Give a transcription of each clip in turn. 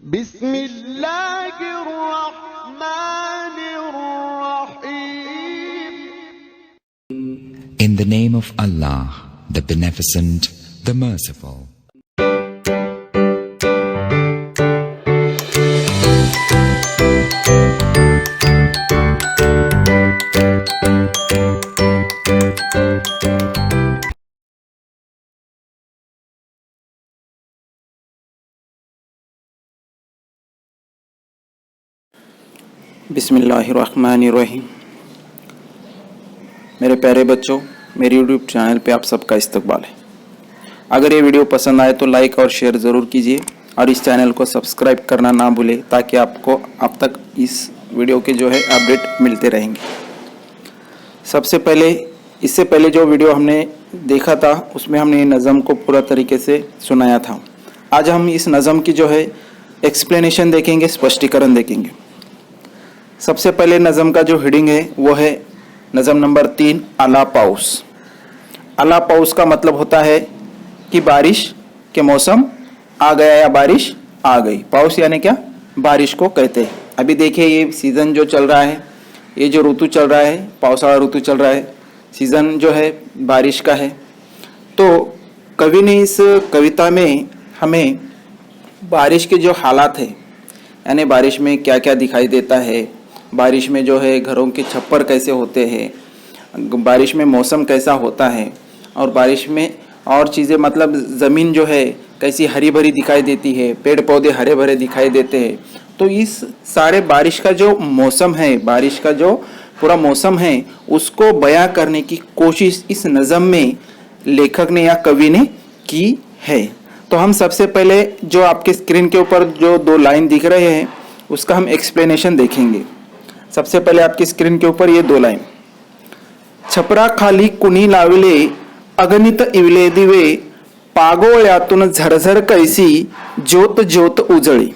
बिस्मिल्लाहिर्रहमानिर्रहीम। In the name of Allah, the Beneficent, the Merciful. बिस्मिल्लाहिर्रहमानिर्रहीम। मेरे प्यारे बच्चों, मेरे यूट्यूब चैनल पे आप सबका इस्तकबाल है। अगर ये वीडियो पसंद आए तो लाइक और शेयर ज़रूर कीजिए और इस चैनल को सब्सक्राइब करना ना भूलें ताकि आपको अब तक इस वीडियो के जो है अपडेट मिलते रहेंगे। इससे पहले जो वीडियो हमने देखा था उसमें हमने नज़म को पूरा तरीके से सुनाया था। आज हम इस नज़म की जो है एक्सप्लेनेशन देखेंगे, स्पष्टीकरण देखेंगे। सबसे पहले नज़म का जो हेडिंग है वो है नज़म नंबर 3, अला पाउस। अला पाउस का मतलब होता है कि बारिश के मौसम आ गया या बारिश आ गई। पाउस यानी क्या? बारिश को कहते हैं। अभी देखिए ये सीज़न जो चल रहा है, ये जो ऋतु चल रहा है, पावसाला ऋतु चल रहा है, सीज़न जो है बारिश का है। तो कवि ने इस कविता में हमें बारिश के जो हालात है, यानी बारिश में क्या क्या दिखाई देता है, बारिश में जो है घरों के छप्पर कैसे होते हैं, बारिश में मौसम कैसा होता है, और बारिश में और चीज़ें मतलब ज़मीन जो है कैसी हरी भरी दिखाई देती है, पेड़ पौधे हरे भरे दिखाई देते हैं। तो इस सारे बारिश का जो मौसम है, बारिश का जो पूरा मौसम है, उसको बयां करने की कोशिश इस नज़म में लेखक ने या कवि ने की है। तो हम सबसे पहले जो आपके स्क्रीन के ऊपर जो 2 लाइन दिख रहे हैं उसका हम एक्सप्लेनेशन देखेंगे। सबसे पहले आपकी स्क्रीन के ऊपर ये 2 लाइन, छपरा खाली कुणी लावले अगणित इवले दिवे, पागोळ्यातून झरझर कैसी ज्योत ज्योत उजळी।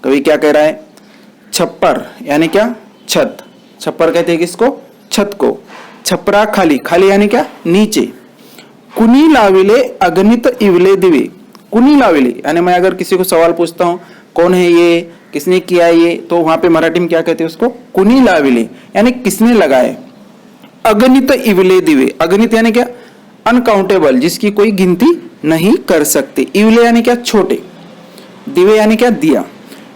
कवि क्या कह रहा है? छप्पर यानी क्या? छत। छप्पर कहते हैं किसको? छत को। छपरा खाली, खाली यानी क्या? नीचे। कुणी लाविले अगणित इवले दिवे। कुणी लाविले यानी मैं अगर किसी को सवाल पूछता हूं कौन है ये, किसने किया ये, तो वहां पे मराठी में क्या कहते हैं उसको? कुणी लाविले यानी किसने लगाए। अगणित इवले दिवे, अगणित यानी क्या? अनकाउंटेबल, जिसकी कोई गिनती नहीं कर सकते। इवले यानी क्या? छोटे। दिवे यानी क्या? दिया।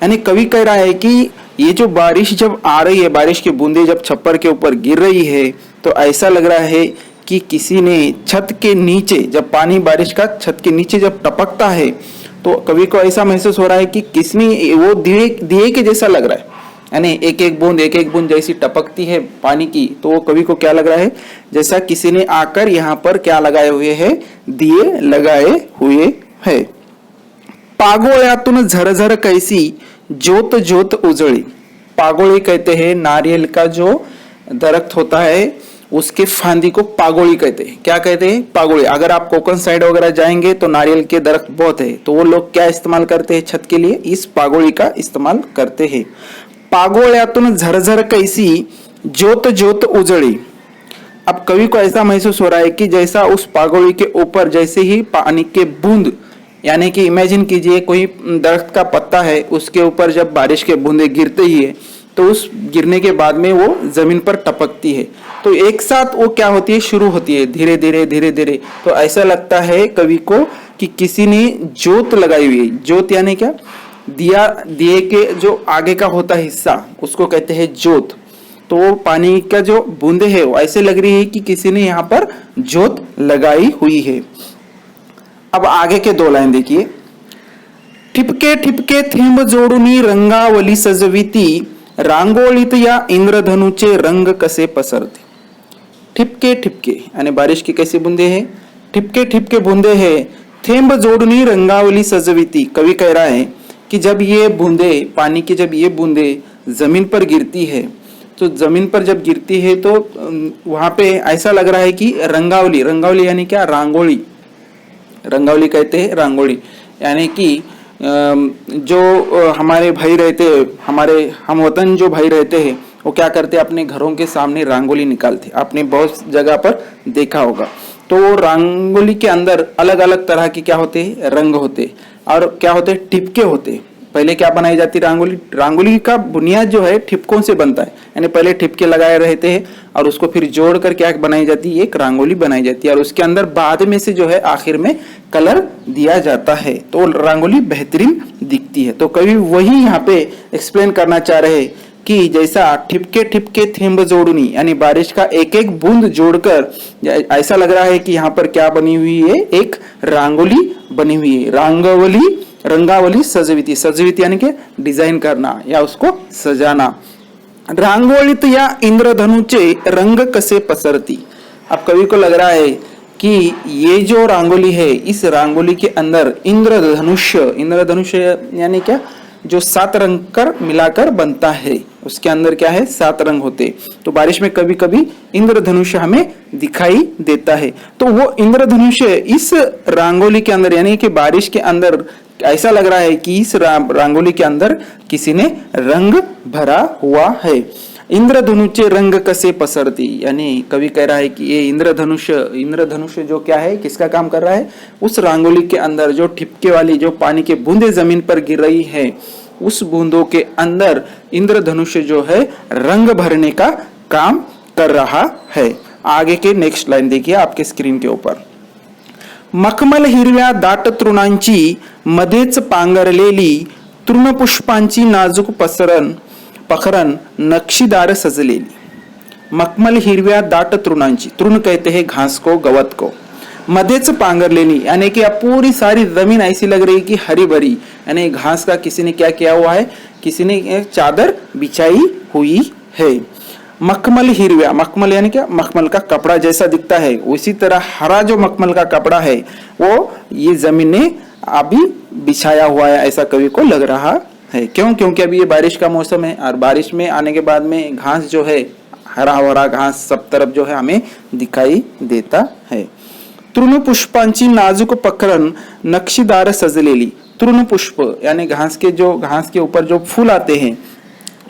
यानी कवि कह रहा है कि ये जो बारिश जब आ रही है, बारिश की बूंदें जब छप्पर के ऊपर गिर रही है, तो ऐसा लग रहा है कि किसी ने छत के नीचे, जब पानी बारिश का छत के नीचे जब टपकता है तो कवि को ऐसा महसूस हो रहा है कि किसने, वो दिए के जैसा लग रहा है। यानी एक एक बूंद जैसी टपकती है पानी की, तो वो कवि को क्या लग रहा है? जैसा किसी ने आकर यहाँ पर क्या लगाए हुए हैं? दिए लगाए हुए है। पागोळ्यातून झरझर कैसी ज्योत ज्योत उजड़ी। पागोली कहते हैं नारियल का जो दरख्त होता है उसके फांदी को पागोली कहते हैं। क्या कहते हैं? पागोली। अगर आप कोकण साइड वगैरह जाएंगे तो नारियल के दरख्त बहुत है, तो वो लोग क्या इस्तेमाल करते हैं छत के लिए? इस पागोली का इस्तेमाल करते हैं। पागोळ्यातून झरझर कैसी ज्योत ज्योत उजड़ी। अब कवि को ऐसा महसूस हो रहा है कि जैसा उस पागोली के ऊपर जैसे ही पानी के बूंद, यानी कि इमेजिन कीजिए कोई दरख्त का पत्ता है, उसके ऊपर जब बारिश के बूंदे गिरते ही है तो उस गिरने के बाद में वो जमीन पर टपकती है, तो एक साथ वो क्या होती है? शुरू होती है धीरे धीरे धीरे धीरे। तो ऐसा लगता है कवि को कि किसी ने ज्योत लगाई हुई है। ज्योत यानी क्या? दिया, दिए के जो आगे का होता है हिस्सा उसको कहते हैं ज्योत। तो वो पानी का जो बूंदे है वो ऐसे लग रही है कि किसी ने यहाँ पर ज्योत लगाई हुई है। अब आगे के 2 लाइन देखिए, ठिपके ठिपके थेंब जोडूनी रंगावली सजविती, रांगोळीत या इंद्रधनुचे रंग कसे पसरते। ठिपके ठिपके यानी बारिश की कैसी बूंदे हैं? ठिपके ठिपके बूंदे हैं, थेंब जोडूनी रंगावली सजविती। कवि कह रहा है कि जब ये बूंदे पानी की, जब ये बूंदे जमीन पर गिरती है, तो जमीन पर जब गिरती है तो वहां पे ऐसा लग रहा है कि रंगावली, रंगावली यानी क्या? रांगोली। रंगावली कहते हैं रांगोली, यानी कि जो हमारे भाई रहते हैं, हमारे हम वतन जो भाई रहते हैं, वो क्या करते हैं? अपने घरों के सामने रंगोली निकालते। आपने बहुत जगह पर देखा होगा। तो वो रंगोली के अंदर अलग अलग तरह के क्या होते हैं? रंग होते, और क्या होते? टिपके होते। पहले क्या बनाई जाती रंगोली? रंगोली का बुनियाद जो है ठिपकों से बनता है, यानी पहले ठिपके लगाए रहते हैं और उसको फिर जोड़कर क्या बनाई जाती है? एक रंगोली बनाई जाती है और उसके अंदर बाद में से जो है आखिर में कलर दिया जाता है, तो रंगोली बेहतरीन दिखती है। तो कवि वही यहाँ पे एक्सप्लेन करना चाह रहे कि जैसा ठिपके ठिपके थेंब जोड़नी, यानी बारिश का एक एक बूंद जोड़कर ऐसा लग रहा है कि यहाँ पर क्या बनी हुई है? एक रंगोली बनी हुई है। रंगावली सजविती, सजविती यानी कि डिजाइन करना या उसको सजाना। रांगोळीत या इंद्रधनुचे रंग कसे पसरती। अब कवि को लग रहा है कि ये जो रंगोली है, इस रंगोली के अंदर इंद्रधनुष्य यानी क्या? जो 7 रंग कर मिलाकर बनता है, उसके अंदर क्या है? 7 रंग होते। तो बारिश में कभी कभी इंद्रधनुष्य हमें दिखाई देता है। तो वो इंद्रधनुष्य इस रंगोली के अंदर, यानी कि बारिश के अंदर ऐसा लग रहा है कि इस रंगोली के अंदर किसी ने रंग भरा हुआ है। इंद्रधनुचे रंग कसे पसरती, यानी कवि कह रहा है कि ये इंद्रधनुष्य जो क्या है, किसका काम कर रहा है? उस रंगोली के अंदर जो ठिपके वाली जो पानी के बूंदे जमीन पर गिर रही है, उस बूंदों के अंदर इंद्रधनुष्य जो है रंग भरने का काम कर रहा है। आगे के नेक्स्ट लाइन देखिए आपके स्क्रीन के ऊपर। मखमल हिरव्या दाट तृणांची मध्येच पांघरलेली तृणपुष्पांची नाजूक पखरण नक्षीदार सजलेली। मखमल हिरव्या दाट तृणांची, तृण कहते हैं घास को, गवत को। मध्येच पांघरलेली यानी कि अब पूरी सारी जमीन ऐसी लग रही कि हरी भरी, यानी घास का किसी ने क्या किया हुआ है? किसी ने एक चादर बिछाई हुई है। मखमल हिरव्या, मखमल यानी क्या? मखमल का कपड़ा जैसा दिखता है, उसी तरह हरा जो मखमल का कपड़ा है वो ये जमीन ने अभी बिछाया हुआ है, ऐसा कवि को लग रहा है। क्यों? क्योंकि अभी ये बारिश का मौसम है और बारिश में आने के बाद में घास जो है, हरा भरा घास सब तरफ जो है हमें दिखाई देता है। तृण पुष्पांची नाजुक पखरण नक्षीदार सजलेली। तृण पुष्प यानी घास के ऊपर जो फूल आते हैं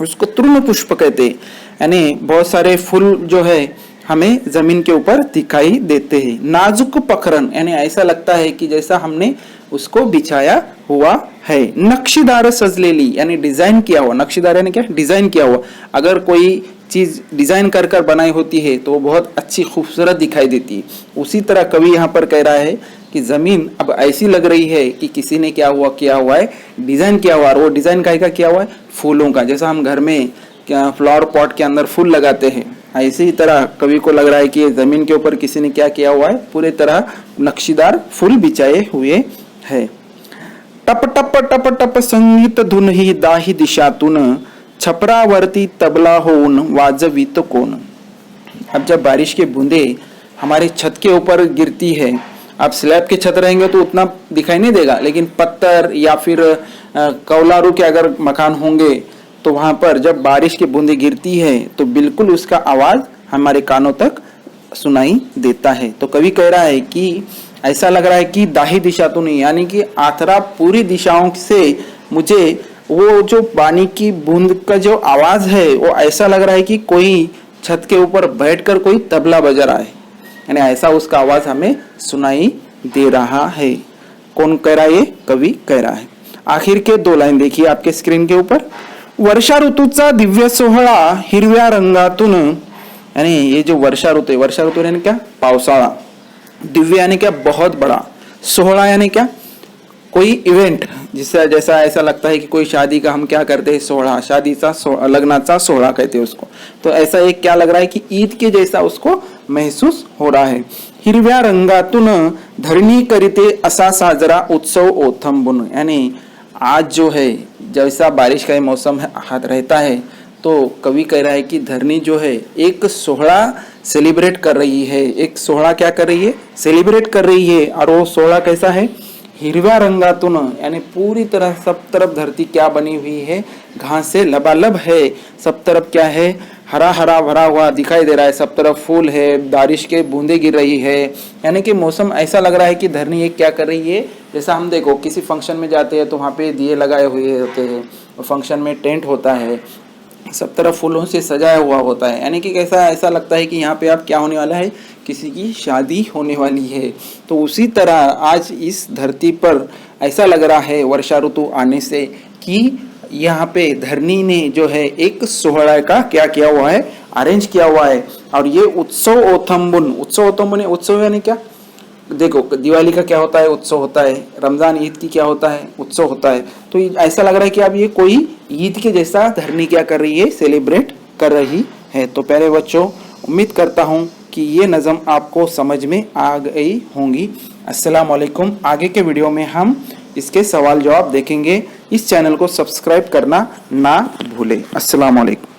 उसको तृण पुष्प कहते हैं, यानी बहुत सारे फूल जो है हमें जमीन के ऊपर दिखाई देते हैं। नाजुक पखरण यानी ऐसा लगता है कि जैसा हमने उसको बिछाया हुआ है। नक्शीदार सजलेली यानी डिजाइन किया हुआ, नक्शीदार यानी क्या? डिजाइन किया हुआ। अगर कोई चीज डिजाइन कर कर बनाई होती है तो बहुत अच्छी खूबसूरत दिखाई देती है। उसी तरह कवि यहाँ पर कह रहा है कि जमीन अब ऐसी लग रही है कि किसी ने किया हुआ है, डिजाइन किया हुआ। और वो डिजाइन का किया हुआ है? फूलों का। जैसा हम घर में फ्लावर पॉट के अंदर फूल लगाते हैं, ऐसे ही तरह कवि को लग रहा है कि जमीन के ऊपर किसी ने क्या किया हुआ है? पूरे तरह नक्शीदार फूल बिछाए हुए है। टप टप टप टप संगीत धुन ही दाही दिशातून छपरावरती तबला होऊन वाजवीत कोण। अब जब बारिश के बूंदे हमारे छत के ऊपर गिरती है, आप स्लैब के छत रहेंगे तो उतना दिखाई नहीं देगा, लेकिन पत्थर या फिर कौलारू के अगर मकान होंगे तो वहां पर जब बारिश की बूंदे गिरती है तो बिल्कुल उसका आवाज हमारे कानों तक सुनाई देता है। तो कवि कह रहा है कि ऐसा लग रहा है कि दाही दिशा तो नहीं, यानी कि आथरा पूरी दिशाओं से मुझे वो जो पानी की बूंद का जो आवाज है वो ऐसा लग रहा है कि कोई छत के ऊपर बैठकर कोई तबला बजा रहा है, यानी ऐसा उसका आवाज हमें सुनाई दे रहा है। कौन कह रहा है? ये कवि कह रहा है। आखिर के 2 लाइन देखिए आपके स्क्रीन के ऊपर। वर्षा ऋतूचा दिव्य सोहळा हिरव्या रंगातून, यानी ये जो वर्षा ऋतू यानी क्या? पावसाळा। दिव्य यानी क्या? बहुत बड़ा। सोहळा यानी क्या? कोई इवेंट, जिससे जैसा ऐसा लगता है कि कोई शादी का हम क्या करते हैं? सोहळा, लग्नाचा सोहळा कहते हैं उसको। तो ऐसा एक क्या लग रहा है कि ईद के जैसा उसको महसूस हो रहा है। हिरव्या रंगातून धरणी करीते असा साजरा उत्सव ओथंबून, यानी आज जो है जैसा बारिश का मौसम रहता है तो कवि कह रहा है कि धरनी जो है एक सोहळा सेलिब्रेट कर रही है। एक सोहळा क्या कर रही है? सेलिब्रेट कर रही है। और वो सोहळा कैसा है? हिरव्या रंगातून, यानी पूरी तरह सब तरफ धरती क्या बनी हुई है? घास से लबालब है। सब तरफ क्या है? हरा हरा भरा हुआ दिखाई दे रहा है। सब तरफ फूल है, बारिश के बूंदे गिर रही है, यानी कि मौसम ऐसा लग रहा है कि धरनी एक क्या कर रही है? जैसा हम देखो किसी फंक्शन में जाते हैं तो वहाँ पे दिए लगाए हुए होते हैं, फंक्शन में टेंट होता है, सब तरफ फूलों से सजाया हुआ होता है, यानी कि कैसा ऐसा लगता है कि यहाँ पे आप क्या होने वाला है? किसी की शादी होने वाली है। तो उसी तरह आज इस धरती पर ऐसा लग रहा है वर्षा ऋतु आने से कि यहाँ पे धरनी ने जो है एक सोहड़ा का क्या किया हुआ है, अरेंज किया हुआ है। और ये उत्सव ओथम्बुन उत्सव यानी क्या, देखो दिवाली का क्या होता है, उत्सव होता है। रमजान ईद की क्या होता है, उत्सव होता है। तो ऐसा लग रहा है कि अब ये कोई ईद के जैसा धरनी क्या कर रही है, सेलिब्रेट कर रही है। तो प्यारे बच्चों, उम्मीद करता हूँ कि ये नज़म आपको समझ में आ गई होंगी। अस्सलाम वालेकुम। आगे के वीडियो में हम इसके सवाल जवाब देखेंगे। इस चैनल को सब्सक्राइब करना ना भूलें। अस्सलाम वालेकुम।